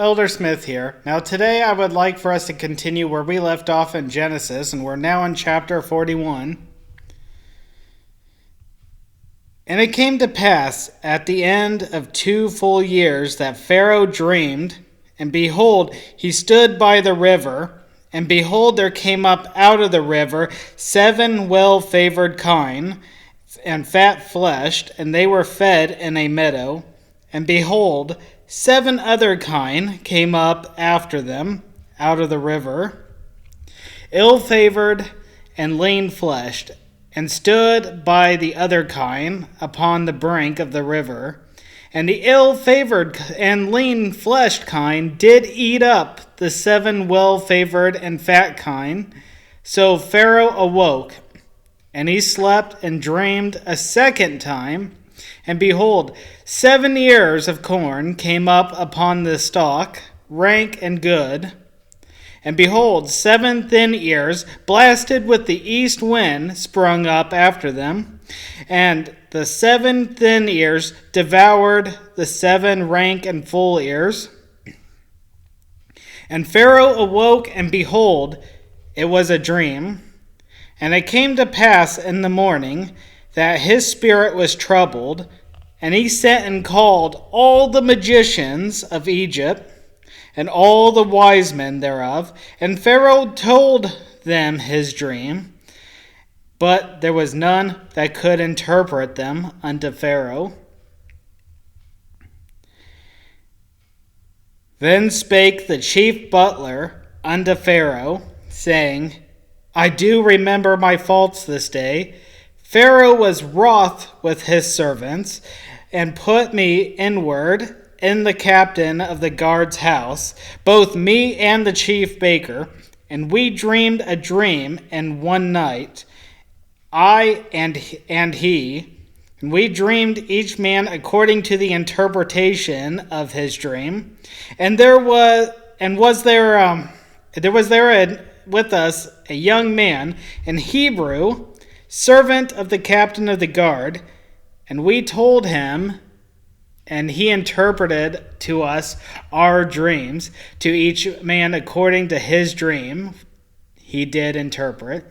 Elder Smith here. Now today I would like for us to continue where we left off in Genesis, and we're now in chapter 41. And it came to pass at the end of 2 full years that Pharaoh dreamed, and behold, he stood by the river, and behold, there came up out of the river 7 well-favored kine, and fat-fleshed, and they were fed in a meadow. And behold, 7 other kine came up after them out of the river, ill-favored and lean-fleshed, and stood by the other kine upon the brink of the river. And the ill-favored and lean-fleshed kine did eat up the 7 well-favored and fat kine. So Pharaoh awoke, and he slept and dreamed a second time. And behold, 7 ears of corn came up upon the stalk, rank and good. And behold, 7 thin ears, blasted with the east wind, sprung up after them. And the 7 thin ears devoured the 7 rank and full ears. And Pharaoh awoke, and behold, it was a dream. And it came to pass in the morning that his spirit was troubled, and he sent and called all the magicians of Egypt, and all the wise men thereof. And Pharaoh told them his dream, but there was none that could interpret them unto Pharaoh. Then spake the chief butler unto Pharaoh, saying, I do remember my faults this day. Pharaoh was wroth with his servants, and put me inward in the captain of the guard's house, both me and the chief baker. And we dreamed a dream in one night, I and he. And we dreamed each man according to the interpretation of his dream. And there was with us a young man, an Hebrew, servant of the captain of the guard, and we told him, and he interpreted to us our dreams, to each man according to his dream he did interpret.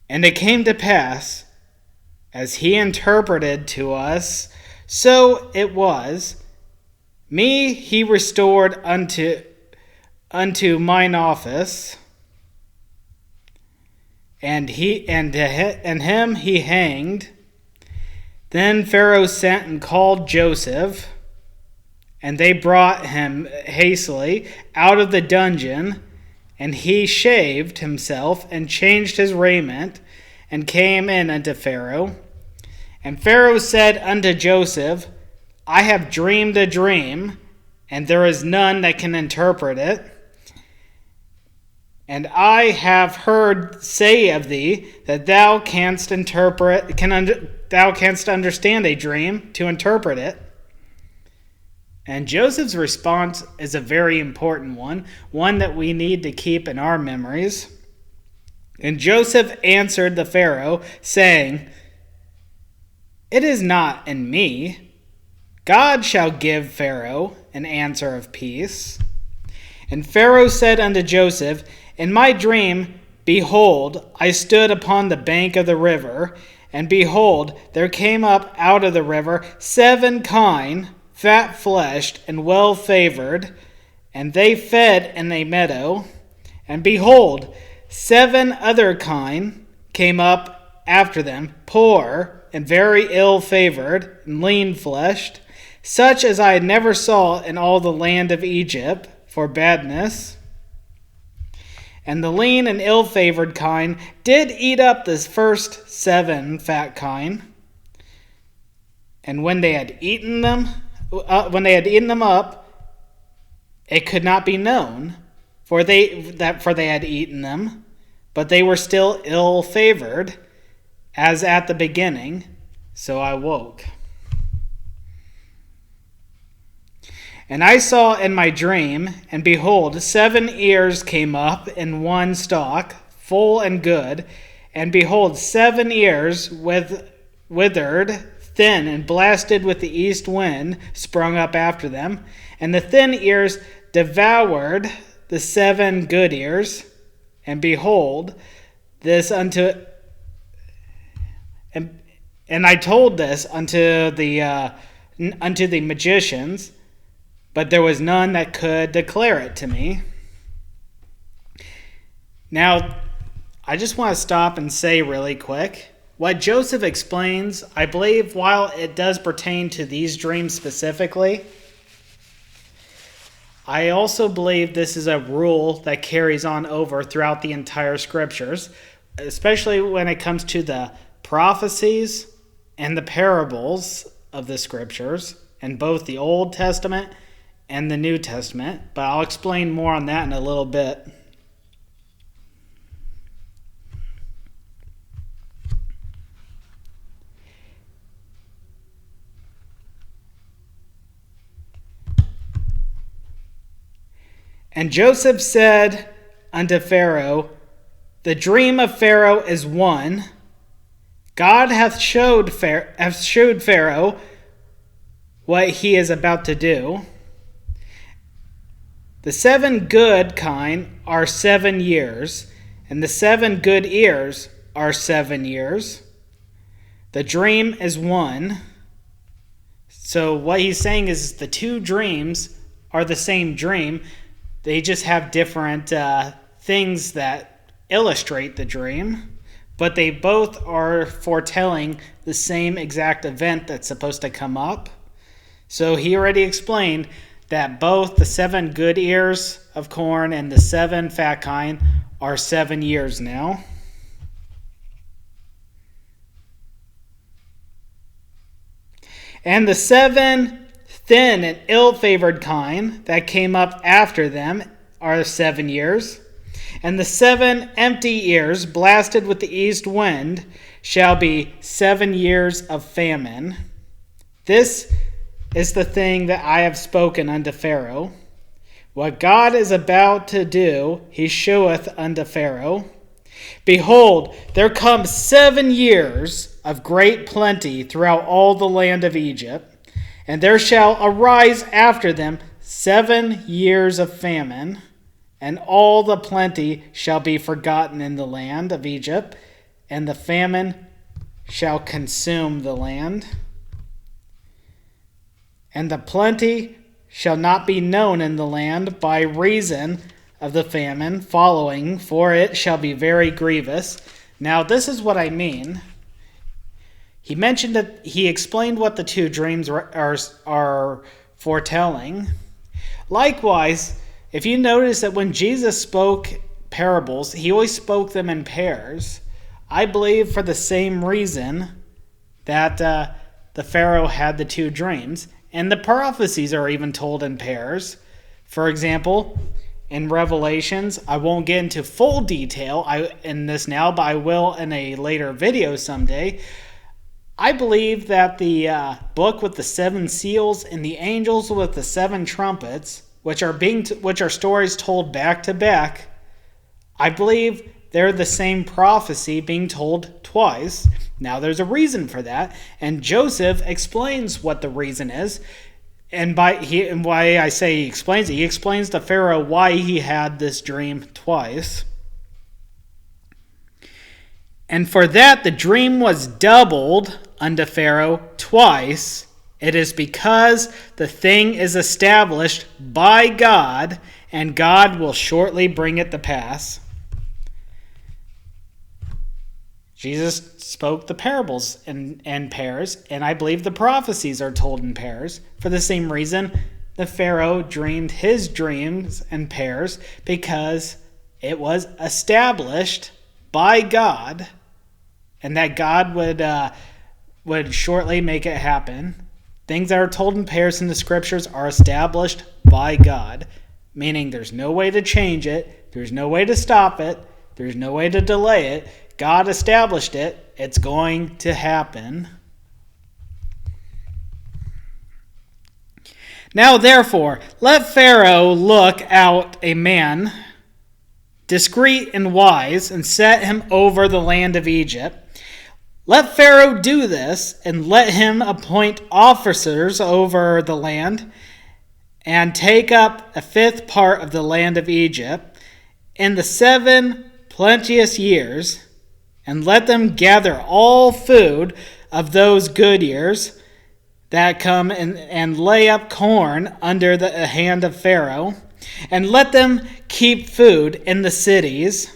And it came to pass, as he interpreted to us, so it was. Me he restored unto mine office, and him he hanged. Then Pharaoh sent and called Joseph, and they brought him hastily out of the dungeon, and he shaved himself and changed his raiment, and came in unto Pharaoh. And Pharaoh said unto Joseph, I have dreamed a dream, and there is none that can interpret it. And I have heard say of thee that thou canst understand a dream to interpret it. And Joseph's response is a very important one that we need to keep in our memories. And Joseph answered the Pharaoh, saying, It is not in me. God shall give Pharaoh an answer of peace. And Pharaoh said unto Joseph, In my dream, behold, I stood upon the bank of the river, and behold, there came up out of the river 7 kine, fat-fleshed and well-favored, and they fed in a meadow. And behold, 7 other kine came up after them, poor and very ill-favored and lean-fleshed, such as I never saw in all the land of Egypt for badness. And the lean and ill-favored kine did eat up the first 7 fat kine. And when they had eaten them up, it could not be known, for they had eaten them, but they were still ill-favored, as at the beginning. So I woke. And I saw in my dream, and behold, 7 ears came up in one stalk, full and good, and behold, 7 ears withered, thin and blasted with the east wind sprung up after them, and the thin ears devoured the 7 good ears. And behold, this unto and I told this unto the magicians, but there was none that could declare it to me. Now, I just want to stop and say really quick, what Joseph explains, I believe, while it does pertain to these dreams specifically, I also believe this is a rule that carries on over throughout the entire scriptures, especially when it comes to the prophecies and the parables of the scriptures in both the Old Testament and the New Testament, but I'll explain more on that in a little bit. And Joseph said unto Pharaoh, the dream of Pharaoh is one. God hath showed Pharaoh what he is about to do. The 7 good kine are 7 years, and the 7 good ears are 7 years. The dream is one. So what he's saying is the 2 dreams are the same dream. They just have different things that illustrate the dream, but they both are foretelling the same exact event that's supposed to come up. So he already explained that both the 7 good ears of corn and the 7 fat kine are 7 years now. And the 7 thin and ill-favored kine that came up after them are 7 years. And the 7 empty ears, blasted with the east wind, shall be 7 years of famine. This is the thing that I have spoken unto Pharaoh. What God is about to do, he showeth unto Pharaoh. Behold, there come 7 years of great plenty throughout all the land of Egypt. And there shall arise after them 7 years of famine, and all the plenty shall be forgotten in the land of Egypt, and the famine shall consume the land. And the plenty shall not be known in the land by reason of the famine following, for it shall be very grievous. Now this is what I mean. He mentioned that he explained what the 2 dreams are foretelling. Likewise, if you notice that when Jesus spoke parables, he always spoke them in pairs. I believe for the same reason that the Pharaoh had the 2 dreams. And the prophecies are even told in pairs. For example, in Revelations, I won't get into full detail in this now, but I will in a later video someday. I believe that the book with the 7 seals and the angels with the 7 trumpets, which are stories told back to back, I believe they're the same prophecy being told twice. Now there's a reason for that, and Joseph explains what the reason is. And why I say he explains it, he explains to Pharaoh why he had this dream twice. And for that the dream was doubled unto Pharaoh twice. It is because the thing is established by God, and God will shortly bring it to pass. Jesus spoke the parables in pairs, and I believe the prophecies are told in pairs. For the same reason, the Pharaoh dreamed his dreams in pairs, because it was established by God, and that God would shortly make it happen. Things that are told in pairs in the scriptures are established by God, meaning there's no way to change it, there's no way to stop it, there's no way to delay it. God established it, it's going to happen. Now therefore, let Pharaoh look out a man, discreet and wise, and set him over the land of Egypt. Let Pharaoh do this, and let him appoint officers over the land, and take up a fifth part of the land of Egypt in the 7 plenteous years, and let them gather all food of those good years that come, and lay up corn under the hand of Pharaoh, and let them keep food in the cities,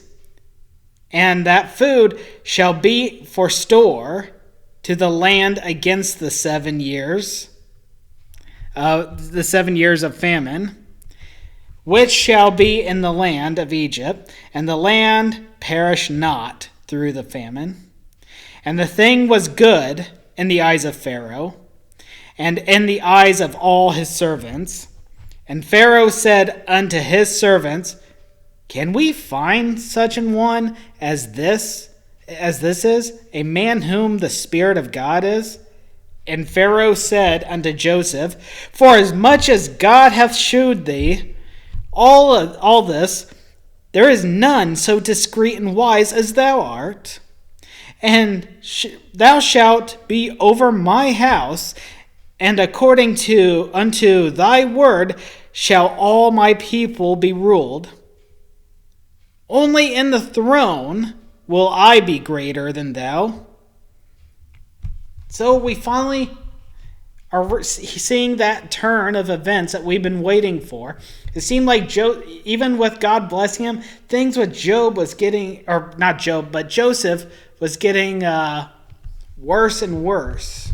and that food shall be for store to the land against the 7 years, the 7 years of famine, which shall be in the land of Egypt, and the land perish not through the famine. And the thing was good in the eyes of Pharaoh, and in the eyes of all his servants. And Pharaoh said unto his servants, Can we find such an one as this is, a man whom the Spirit of God is? And Pharaoh said unto Joseph, For as much as God hath shewed thee all this, there is none so discreet and wise as thou art. And thou shalt be over my house, and according unto thy word shall all my people be ruled. Only in the throne will I be greater than thou. So we finally are seeing that turn of events that we've been waiting for. It seemed like even with God blessing him, things with Job was getting, or not Job, but Joseph was getting worse and worse.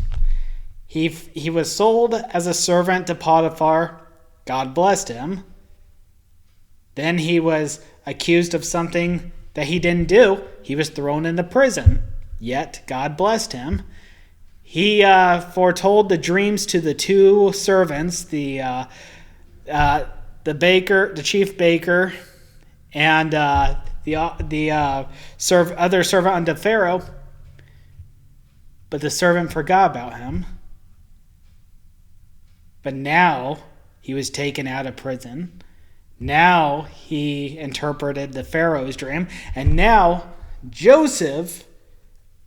He was sold as a servant to Potiphar. God blessed him. Then he was accused of something that he didn't do. He was thrown into prison. Yet God blessed him. He foretold the dreams to the 2 servants, the baker, the chief baker, and the other servant unto Pharaoh. But the servant forgot about him. But now he was taken out of prison. Now he interpreted the Pharaoh's dream. And now Joseph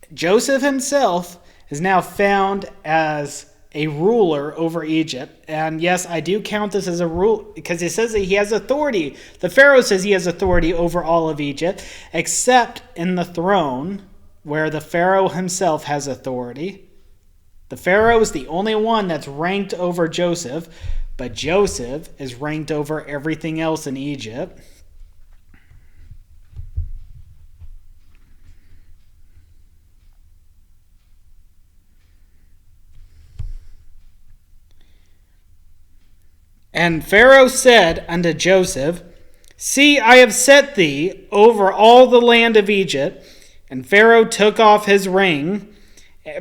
himself is now found as a ruler over Egypt. And yes, I do count this as a rule because it says that he has authority. The Pharaoh says he has authority over all of Egypt, except in the throne where the Pharaoh himself has authority. The Pharaoh is the only one that's ranked over Joseph, but Joseph is ranked over everything else in Egypt. And Pharaoh said unto Joseph, See, I have set thee over all the land of Egypt. And Pharaoh took off his ring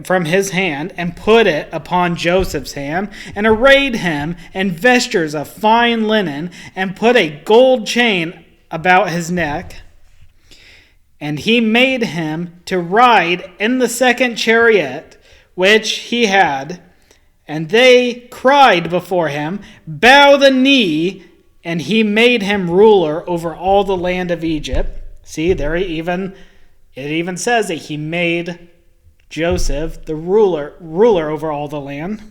from his hand and put it upon Joseph's hand, and arrayed him in vestures of fine linen, and put a gold chain about his neck. And he made him to ride in the 2nd chariot which he had. And they cried before him, Bow the knee. And he made him ruler over all the land of Egypt. See, it even says that he made Joseph the ruler over all the land.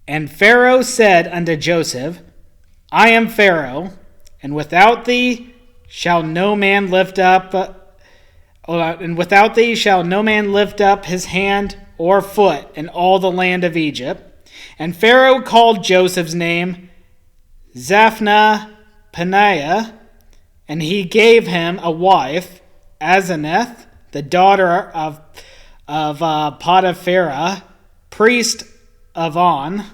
And Pharaoh said unto Joseph, I am Pharaoh, and without thee shall no man lift up his hand or foot in all the land of Egypt. And Pharaoh called Joseph's name Zaphnath-Paneah, and he gave him a wife, Asenath, the daughter of Potiphera, priest of On.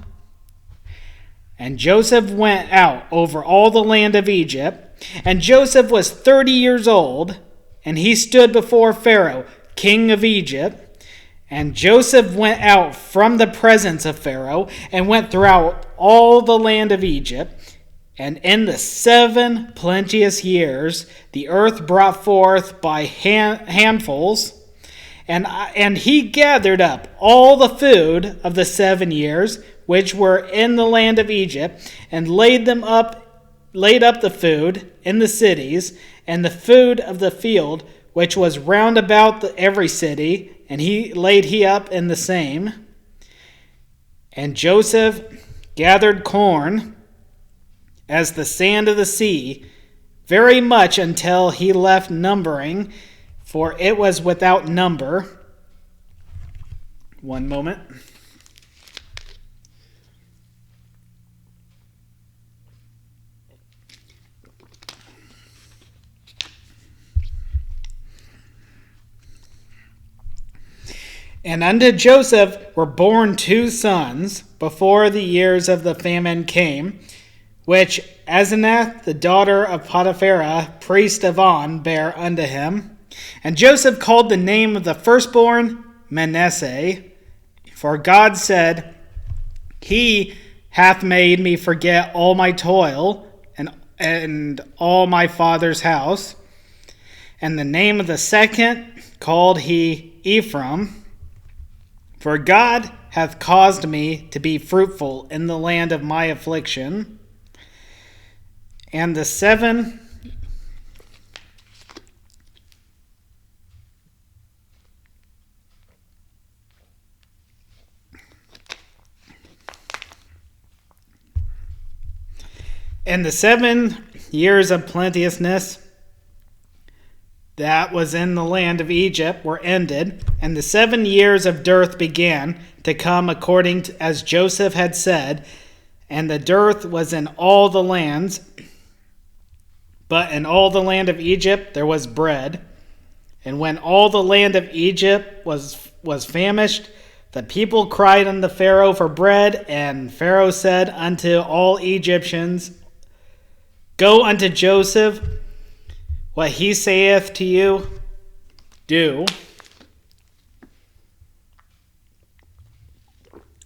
And Joseph went out over all the land of Egypt. And Joseph was 30 years old, and he stood before Pharaoh, king of Egypt. And Joseph went out from the presence of Pharaoh, and went throughout all the land of Egypt. And in the 7 plenteous years, the earth brought forth by handfuls. And he gathered up all the food of the 7 years, which were in the land of Egypt, and laid up the food in the cities, and the food of the field which was round about every city, and he laid up in the same. And Joseph gathered corn as the sand of the sea, very much until he left numbering, for it was without number. One moment. And unto Joseph were born 2 sons before the years of the famine came, which Asenath, the daughter of Potiphera, priest of On, bare unto him. And Joseph called the name of the firstborn Manasseh, for God said, He hath made me forget all my toil and all my father's house. And the name of the second called he Ephraim, for God hath caused me to be fruitful in the land of my affliction. And the 7 years of plenteousness that was in the land of Egypt were ended, and the 7 years of dearth began to come according to, as Joseph had said, and the dearth was in all the lands, but in all the land of Egypt there was bread. And when all the land of Egypt was famished, the people cried unto Pharaoh for bread, and Pharaoh said unto all Egyptians, Go unto Joseph, what he saith to you, do.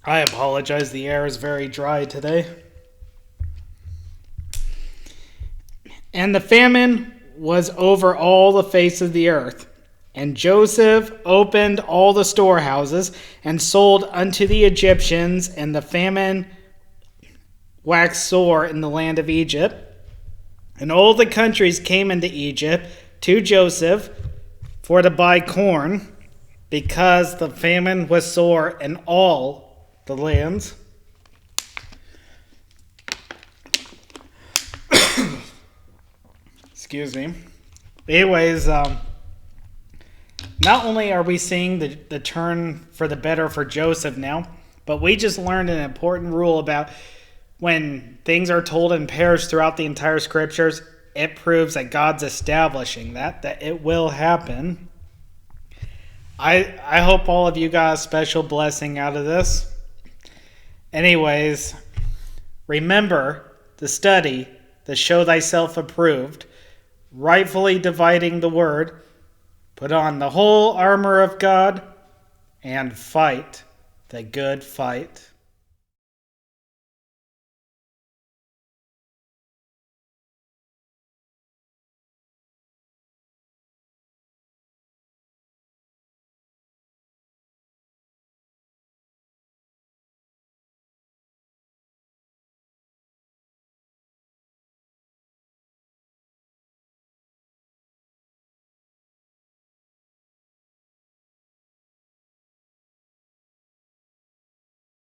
I apologize, the air is very dry today. And the famine was over all the face of the earth. And Joseph opened all the storehouses and sold unto the Egyptians, and the famine waxed sore in the land of Egypt. And all the countries came into Egypt to Joseph for to buy corn, because the famine was sore in all the lands. Excuse me. Anyways, not only are we seeing the turn for the better for Joseph now, but we just learned an important rule about when things are told in pairs throughout the entire scriptures, it proves that God's establishing that it will happen. I hope all of you got a special blessing out of this. Anyways, remember to study, to show thyself approved, rightfully dividing the word, put on the whole armor of God, and fight the good fight.